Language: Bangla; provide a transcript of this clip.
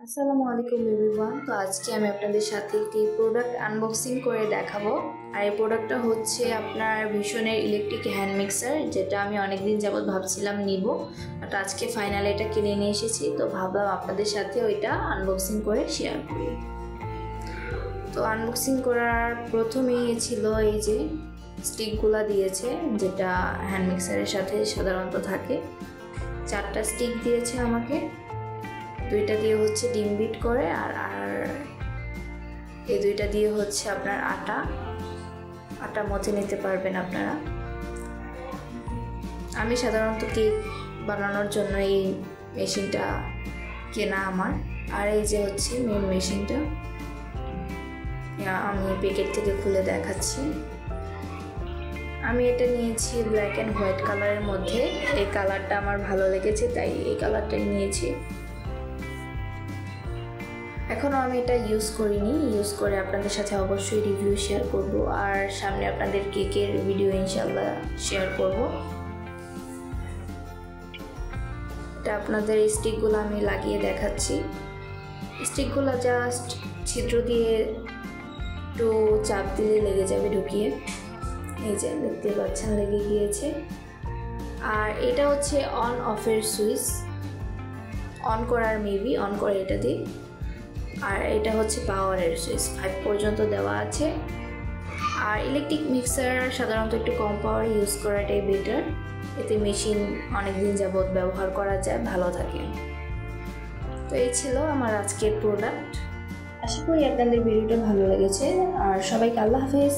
আসসালামু আলাইকুম এভরিওয়ান। তো আজকে আমি আপনাদের সাথে একটি প্রোডাক্ট আনবক্সিং করে দেখাবো। আর এই প্রোডাক্টটা হচ্ছে আপনার ভীষণের ইলেকট্রিক হ্যান্ড মিক্সার, যেটা আমি অনেক দিন যাবত ভাবছিলাম নিব, বাট আজকে ফাইনালি এটা কিনে নিয়ে এসেছি। তো ভাবলাম আপনাদের সাথে ওইটা আনবক্সিং করে শেয়ার করি। তো আনবক্সিং করার প্রথমেই ছিল এই যে স্টিকগুলা দিয়েছে, যেটা হ্যান্ড মিক্সারের সাথে সাধারণত থাকে। 4টা স্টিক দিয়েছে আমাকে, 2টা দিয়ে হচ্ছে ডিম বিট করে, আর এই 2টা দিয়ে হচ্ছে আপনার আটা মথে নিতে পারবেন আপনারা। আমি সাধারণত কেক বানানোর জন্য এই মেশিনটা কেনা আমার। আর এই যে হচ্ছে মেন মেশিনটা, আমি প্যাকেট থেকে খুলে দেখাচ্ছি। আমি এটা নিয়েছি ব্ল্যাক অ্যান্ড হোয়াইট কালারের মধ্যে। এই কালারটা আমার ভালো লেগেছে, তাই এই কালারটাই নিয়েছি। এখনও আমি এটা ইউজ করিনি, ইউজ করে আপনাদের সাথে অবশ্যই রিভিউ শেয়ার করব, আর সামনে আপনাদের কেকের ভিডিও ইনশাল্লাহ শেয়ার করব। এটা আপনাদের এই স্টিকগুলো আমি লাগিয়ে দেখাচ্ছি। স্টিকগুলো জাস্ট ছিদ্র দিয়ে একটু চাপ দিলে লেগে যাবে ঢুকিয়ে। এই যে দেখতে পাচ্ছেন লেগে গিয়েছে। আর এটা হচ্ছে অন অফের সুইচ, অন করার মেবি অন করে এটা দিয়ে। আর এটা হচ্ছে পাওয়ারের সুইচ, 5 পর্যন্ত দেওয়া আছে। আর ইলেকট্রিক মিক্সার সাধারণত একটু কম পাওয়ার ইউজ করাটাই বেটার, এতে মেশিন অনেক দিন যাবত ব্যবহার করা যায়, ভালো থাকে। তো এই ছিল আমার আজকের প্রোডাক্ট। আশা করি আপনাদের ভিডিওটা ভালো লেগেছে, আর সবাইকে আল্লাহ হাফেজ।